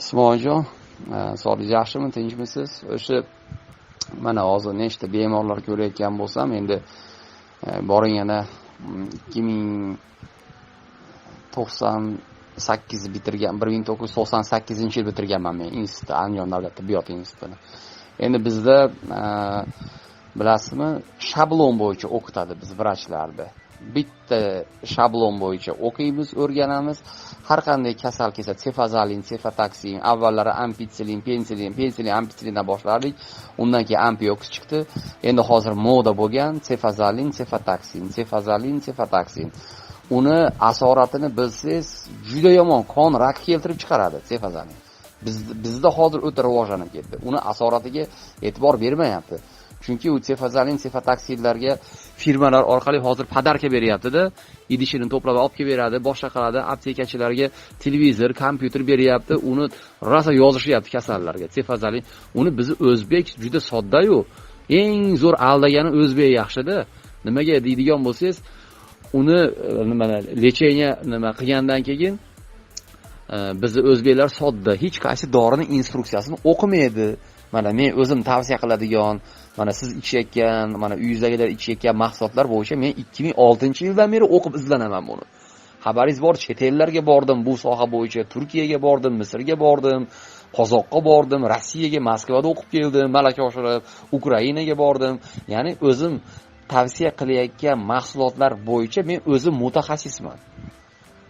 Ismoiljon, sog'ligingiz yaxshimi, tinchmisiz? O'sha mana hozir nechta bemorlar ko'rayotgan bo'lsam, endi boring yana 2098 bitirgan, 1998-yil bitirganman men institutni, Andijon davlat tibbiyot institutini. Endi bizda bilasizmi, shablon bo'yicha o'qitadi biz vrachlarni. Bitta shablon bo'yicha o'qiymiz, o'rganamiz. Har qanday kasal kelsa, sefazalin, cefotaksin, avvallari ampitsilin, pensilin, ampitsillindan boshlardik. Undan keyin ampiox chiqdi. Endi hozir moda bo'lgan cefazalin, cefotaksin. Uni asoratini bilsangiz, juda yomon qon raki keltirib chiqaradi cefazalin. Bizda hozir o'ta rivojlanib ketdi. Uni asoratiga e'tibor bermayapti. Chunki u cefazalin, cefotaksinlarga firmalar orqali hozir podarka beryapti-da, idishini to'plab olib kelib beradi, boshqa qiladi, aptekachilarga televizor, kompyuter beryapti, uni rosa yozishyapti kasallarga. Cefazalin, uni bizni o'zbek juda sodda-yu, eng zo'r aldagani o'zbek yaxshi-da. Nimaga deydigan bo'lsangiz, uni lecheniya qilgandan keyin bizni o'zbeklar sodda, hech qaysi dorining instruksiyasini o'qimaydi. Mana men o'zim tavsiya qiladigan, mana siz ichayotgan, mana uyingizdagilar ichayotgan mahsulotlar bo'yicha men 2006-yildan beri o'qib izlanaman buni. Xabaringiz bor, chet ellarga bordim bu soha bo'yicha, Turkiyaga bordim, Misrga bordim, Qozoqqa bordim, Rossiyaga, Moskvada o'qib keldim, malaka oshirib, Ukrainaga bordim. Ya'ni o'zim tavsiya qilayotgan mahsulotlar bo'yicha men o'zim mutaxassisman.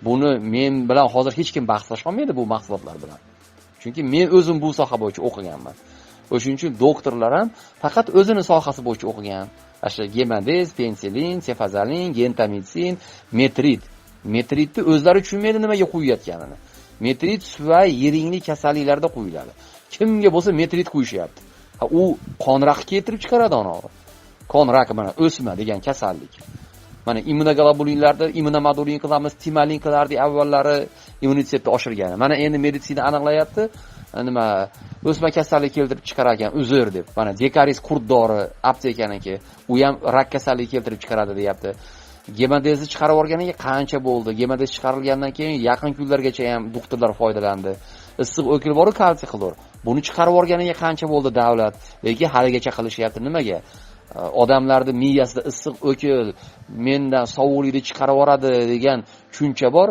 Buni men bilan hozir hech kim bahslasha olmaydi bu mahsulotlar bilan. Chunki men o'zim bu soha bo'yicha o'qiganman. O'shuning uchun doktorlar ham faqat o'zini sohasi bo'yicha o'qigan. O'sha gemadiz, pensilin, cefazalin, gentamicin, metrit. Metritni o'zlari tushunmaydi nimaga qo'yayotganini. Metrit suvoy yiringli kasalliklarda qo'yiladi. Kimga bo'lsa metrit qo'yishyapti. U qon raki keltirib chiqaradi onog'i. Qon raki mana o'sma degan kasallik. Mana immunoglobulinlarda immunomodulin qilamiz, timalin qilardik avvallari immunitetni oshirgani. Mana endi meditsina aniqlayapti. Nima o'sma kasallik keltirib chiqarar ekan, uzr deb. Mana dekaris qurt dori aptekaniki, u ham rak kasalligi keltirib chiqaradi deyapti. Gemadizni chiqarib olganiga qancha bo'ldi? Gemadiz chiqarilgandan keyin yaqin kunlargacha ham doktorlar foydalandi. Issiq o'kil bor, kalsiy xlor. Buni chiqarib olganiga qancha bo'ldi davlat? Lekin haligacha qilishyapti. Nimaga? Odamlarning miyasida issiq o'kil mendan sovuqlikni chiqarib yoradi degan tushuncha bor.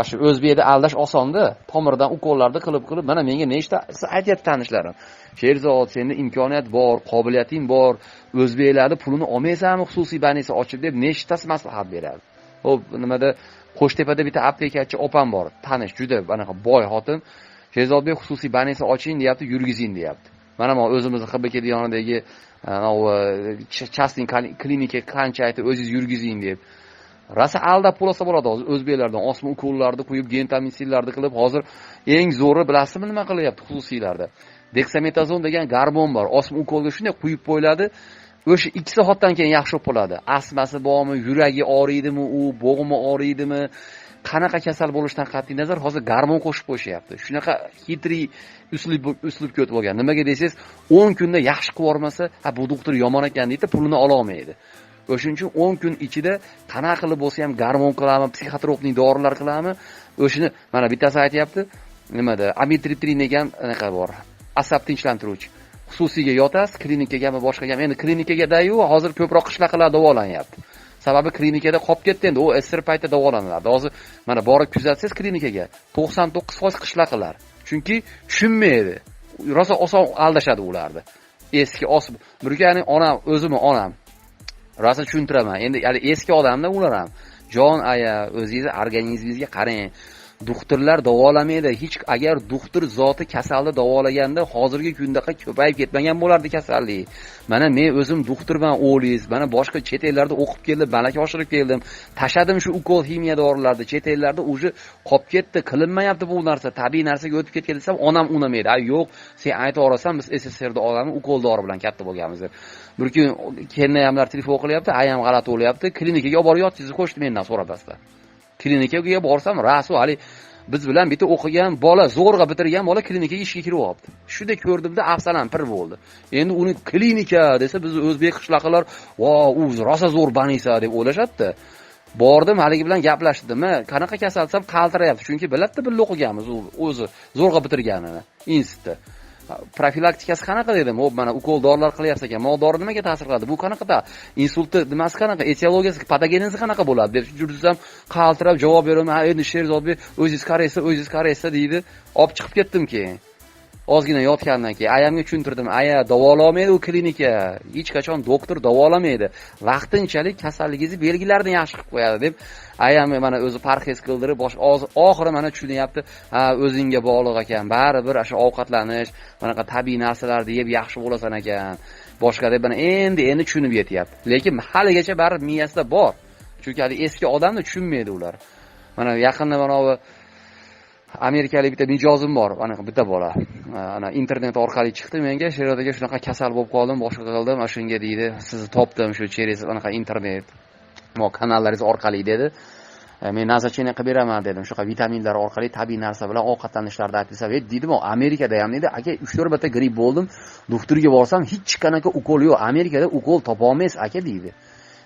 Shu o'zbekda aldash osonda, tomirdan ukollarni qilib mana menga nechta aytyapti tanishlarim. Sherzod, senda imkoniyat bor, qobiliyating bor, o'zbeklarning pulini olmaysanmi xususiy banisi ochib deb nechtasi maslahat beradi. Xo'p, nimada Qo'shtepada bitta aptekachi opam bor, tanish, juda bunaqa boy xotin. Sherzodbek xususiy banisi oching deyapti, yurgizing deyapti. Mana men o'zimizning HBK yonidagi Chastin klinika qancha aytib o'zingiz yurgizing deb. Rasa aldab bo'lsa bo'ladi hozir o'zbeklardan osma ukollarni qo'yib, gentaminsillarni qilib, hozir eng zo'ri bilasizmi nima qilyapti xususiylarda? Dexametazon degan gormon bor. Osma ukolga shunday qo'yib qo'yiladi, o'sha 2 soatdan keyin yaxshi bo'lib qoladi. Asmasi bormi, yuragi og'riydimi, bo'g'imi og'riydimi, qanaqa kasal bo'lishidan qat'iy nazar hozir gormon qo'shib qo'yishyapti. Shunaqa xitri uslub ko'p bo'lgan. Nimaga desangiz, 10 kunda yaxshi qilib yormasa, bu doktor yomon ekan deydi, pulini ola olmaydi. O'shuning uchun 10 kun ichida qanaqa qilib bo'lsa ham gormon qilamiz, psixotropnik dorilar qilamiz. O'shini mana bittasi aytayapti, nimada? Amitriptilin degan anaqa bor. Asab tinchlantiruvchi. Xususiyga yotasiz, klinikagami, boshqagami. Endi klinikagayu hozir ko'proq qishlaqlar davolanyapti. Sababi klinikada qolib ketdi endi, u SR paytda davolanadi. Hozir mana borib kuzatsangiz klinikaga 99% qishlaqlar. Chunki tushunmaydi. Rosa oson aldashadi ularni. Eski Burkani onam, o'zimni onam. Rosa tushuntiraman. Endi eski odamlar ular ham. Jon aya, o'zingiz organizmingizga qarang. Doktorlar davolamaydi. Hech agar doktor zoti kasalni davolaganda hozirgi kundaqa ko'payib ketmagan bo'lardi kasallik. Mana men o'zim doktorman, o'g'lingiz. Mana boshqa chet ellarda o'qib keldim, malaka oshirib keldim. Tashadim shu ukol ximiya dorilarni. Chet ellarda o'zi qolib ketdi, qilinmayapti bu narsa. Tabiiy narsaga o'tib ketgan desam, onam unamaydi. Yo'q, sen aytib orasan, biz SSSRda olamiz, ukol dori bilan katta bo'lganmiz. Bir kun kennayamlar telefon qilyapti, ayam g'alati bo'lyapti. Klinikaga olib borib yotishingizni qo'shdi mendan so'rabasizlar. Klinikaga borsam, rasu hali biz bilan bitta o'qigan bola, zo'rg'a bitirgan bola klinikaga ishga kirib olibdi. Shunda ko'rdimda afsalam pir bo'ldi. Endi uni klinika desa biz o'zbek qishlaqlar, "Vo, u rosa zo'r banisa" deb o'ylashadi. Bordim, haligi bilan gaplashdim. Qanaqa kasal desam, qaltirayapti. Chunki biladi, birga o'qiganmiz o'zi zo'rg'a bitirganini institutda. Profilaktikasi qanaqa dedim. Hop, mana ukol dorilar qilyapti ekan. Mo dori nimaga ta'sir qiladi? Bu qanaqa insultni nimasi qanaqa? Etiologiyasi, patogenezi qanaqa bo'ladi deb jursam, qaltirab javob beraman. Ha, endi Sherzodbek o'zingiz qaraysiz deydi. Olib chiqib ketdim keyin. Ozgina yotgandan keyin ayamga tushuntirdim. Aya, davolamaydi u klinika. Hech qachon doktor davolamaydi. Vaqtinchalik kasalligingizni belgilarini yaxshi qilib qo'yadi deb ayam mana o'zi parhez qildirib, oxiri mana tushunyapti. Ha, o'zingga bog'liq ekan. Baribir o'sha ovqatlanish, manaqa tabiiy narsalarni yeb yaxshi bo'lasan ekan. Boshqa deb mana endi tushunib yetyapti. Lekin haligacha baribir miyasida bor. Chunki hali eski odamni tushunmaydi ular. Mana yaqinda mana amerikalik bitta mijozim bor, ana bitta bola. Ana internet orqali chiqdi menga, Sherodaga shunaqa kasal bo'lib qoldim, boshqa qildim, shunga deydi, sizni topdim shu через anaqa internet kanallaringiz orqali dedi. Men nazarchini qilib beraman dedim. Shunaqa vitaminlar orqali tabiiy narsa bilan ovqatlanishlarni aytsa, deydim, Amerikada ham dedi, aka 3-4 marta gripp bo'ldim, doktorga borsam hech qanaqa ukol yo'q. Amerikada ukol topa olmaysiz, aka deydi.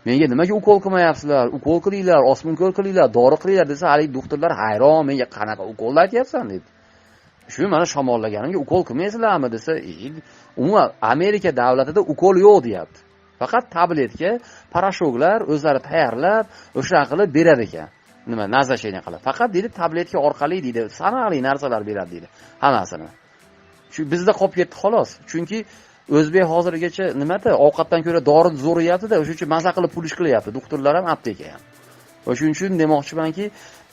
Menga nimaga ukol qilmayapsizlar? Ukol qilinglar, osmonkol qilinglar, dori qilinglar desa, hali doktorlar hayron, menga qanaqa ukol aytyapsan dedi. Shu mana shamollaganimga ukol qilmaysizlarmi desa, umuman Amerika davlatida ukol yo'q deyapti. Faqat tabletka, parashoklar o'zlari tayyorlab, o'sha qilib berar ekan. Nima, nazarchini qilib. Faqat deydi tabletka orqali deydi, sanali narsalar beradi deydi. Hammasini. Shu bizda qolib ketdi xolos. Chunki O'zbek hozirgacha nimada ovqatdan ko'ra dori zo'rayapti-da, o'sha uchun maza qilib pul ish qilyapti. Doktorlar ham, apteka ham. O'shuning uchun demoqchimanki,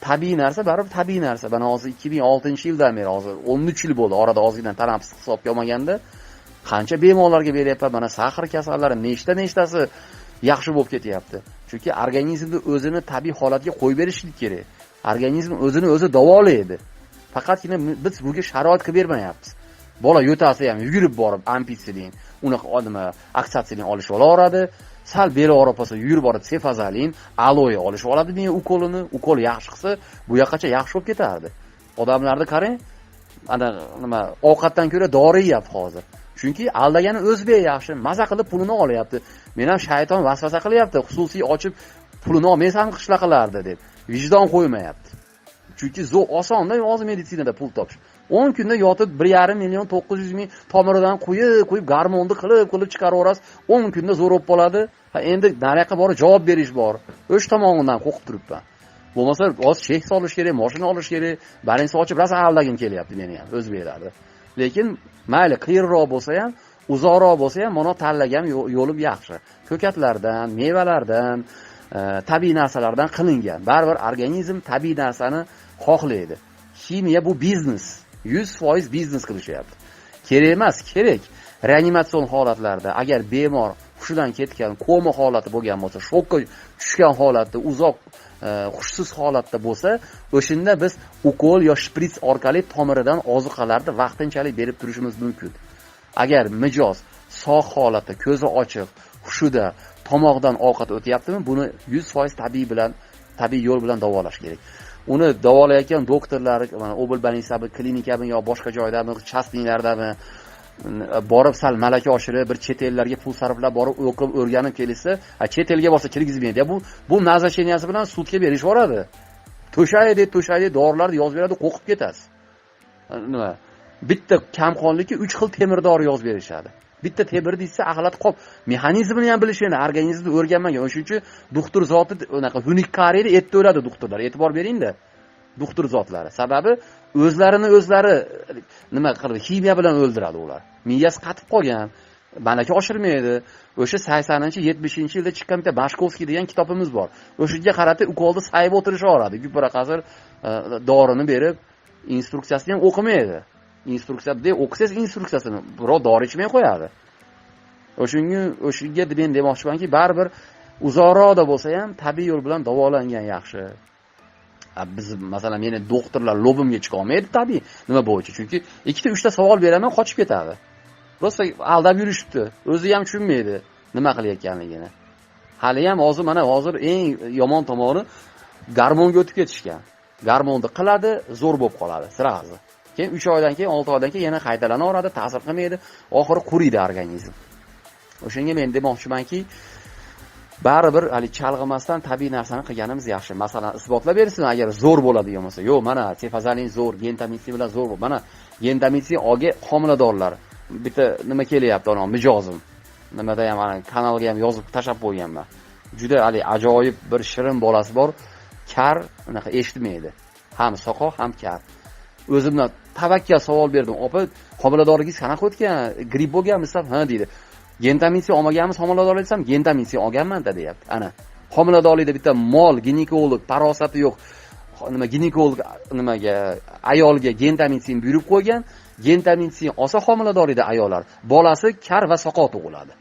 tabiiy narsa baribir tabiiy narsa. Mana hozir 2006-yildan beri hozir 13 yil bo'ldi. Orada ozgina tanaffus hisobga olmaganda qancha bemorlarga beryapman. Mana sahar kasallari nechtasi yaxshi bo'lib ketyapti. Chunki organizmni o'zini tabiiy holatiga qo'yib berishlik kerak. Organizm o'zini o'zi davolaydi. Faqatgina biz bunga sharoit qilib bermayapmiz. Bola yo'tasi ham yugurib borib ampitsilin, uni nima oksatsilin olishib olaveradi. Sal beli og'rib qolsa yugurib borib sefazalin, aloe olishib oladi. Men ukolini, ukol yaxshi qilsa, bu yoqqacha yaxshi bo'lib ketardi. Odamlarni qarang, ana nima ovqatdan ko'ra dori yeyapti hozir. Chunki aldagani o'zbek yaxshi, maza qilib pulini olyapti. Men ham shayton vasvasa qilyapti, xususiy ochib pulini olmaysan qishlaqalarda deb. Vijdon qo'ymayapti. Chunki osonda hozir meditsinada pul topish. 10 kunda yotib 1,5 million 900 ming tomiridan qo'yib garmonni qilib chiqaraverasiz. 10 kunda zo'r bo'lib qoladi. Ha endi nariyoqqa borib javob berish bor. O'sha tomonidan qo'rqib turibman. Bo'lmasa hozir chek solish kerak, mashina olish kerak. Balansi ochib rosa aldagim kelyapti meni ham o'zbeklarda. Lekin mayli qiyinroq bo'lsa ham, uzoqroq bo'lsa ham mana tanlagan yo'lim yaxshi. Ko'katlardan, mevalardan, tabiiy narsalardan qilingan. Baribir organizm tabiiy narsani xohlaydi. Ximiya bu biznes. 100% biznes qilishyapti. Kerak emas, kerak. Reanimatsion holatlarda agar bemor hushidan ketgan, koma holati bo'lgan bo'lsa, shokka tushgan holatda, uzoq hushsiz holatda bo'lsa, o'shunda biz ukol yo shprits orqali tomiridan ozuqalarni vaqtinchalik berib turishimiz mumkin. Agar mijoz sog' holatda, ko'zi ochiq, hushida, tomog'idan ovqat o'tyaptimi, buni 100% tabiiy yo'l bilan davolash kerak. Uni davolayotgan doktorlar, mana Oblbanisabi klinikami yo boshqa joydami, chastliklardami borib sal malaka oshirib, bir chet ellarga pul sarflab borib o'qib o'rganib kelsa, chet elga borsa kirgizmaydi. Bu nazarcheniyasi bilan sudga berishvoradi. To'shaydi, dorilarni yozib beradi, qo'qib ketasiz. Nima? Bitta kamqonlikka 3 xil temir dori yozib berishadi. Bitta temir deysa axlat qop, mexanizmini ham bilishini, organizmni o'rganmagan. O'shuning uchun doktor zoti unaqa xunik qariydi, etdi o'ladi doktorlar. E'tibor bering-da. Doktor zotlari. Sababi o'zlari nima qildi? Ximiya bilan o'ldiradi ular. Miyasi qatib qolgan, malaka oshirmaydi. O'sha 80-70-yilda chiqqan bitta Mashkovskiy degan kitobimiz bor. O'shaga qarata ukolni sayib o'tirishaveradi. Gupara qasir dorini berib, instruksiyasini ham o'qimaydi. Instruksiyada o'qisangiz instruksiyasini birov dori ichmay qo'yadi. O'shunga men demoqchimanki, baribir uzoqroqda bo'lsa ham tabiiy yo'l bilan davolangan yaxshi. Biz masalan meni doktorlar lobimga chiqa olmaydi tabiiy nima bo'yicha. Chunki 2-3 ta savol beraman, qochib ketadi. Prosta aldab yurishibdi. O'zi ham tushunmaydi nima qilayotganligini. Hali ham hozir eng yomon tomoni garmonga o'tib ketishgan. Garmonni qiladi, zo'r bo'lib qoladi, sirasi. Keyin 3 oydan keyin, 6 oydan keyin yana qaytalanaveradi, ta'sir qilmaydi, oxiri quriydi organizm. O'shanga men demoqchimanki, baribir hali chalg'imasdan tabiiy narsani qilganimiz yaxshi. Masalan, isbotlab bersin agar zo'r bo'ladigan bo'lsa. Yo'q, mana sefazalin zo'r, gentamitsin bilan zo'r. Mana gentamitsin olga homiladorlar. Bitta nima kelyapti, ana mijozim. Nimada ham ana kanalga ham yozib tashab qo'yganman. Juda hali ajoyib bir shirin bolasi bor. Kar, unaqa eshitmaydi. Ham soqoq, ham kar. O'zimdan tavakkal savol berdim. Opa, homiladorligingiz qanaqa o'tgan? Gripp bo'lganmisiz? Ha dedi. Gentamitsin olmaganmiz homiladorlik desam, gentamitsin olganman-da deyapti. Ana, homiladorlikda bitta mol ginekolog parosati yo'q. Nima ginekolog nimaga ayolga gentamitsin buyurib qo'ygan. Gentamitsin olsa homiladorlikda ayollar bolasi kar va soqoq tug'iladi.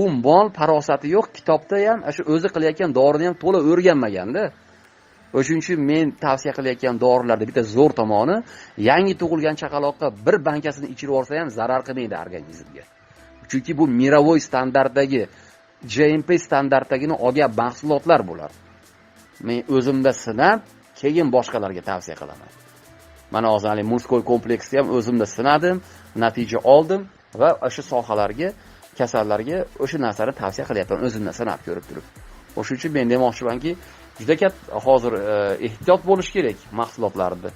U mol parosati yo'q, kitobda ham, shu o'zi qilayotgan dorini ham to'la o'rganmaganda. O'shuning uchun men tavsiya qilayotgan dorilarda bitta zo'r tomoni, yangi tug'ilgan chaqaloqqa bir bankasini ichirib olsa ham zarar qilmaydi organizmga. Chunki bu mirovoy standartdagi, GMP standartdagini olgan mahsulotlar bular. Men o'zimda sinab, keyin boshqalarga tavsiya qilaman. Mana hozir Murskoy kompleksda ham o'zimda sinadim, natija oldim va o'sha sohalarga, kasallarga o'sha narsani tavsiya qilyapman, o'zimda sinab ko'rib turib. O'shuning uchun men demoqchimanki, juda katta hozir ehtiyot bo'lish kerak mahsulotlarda.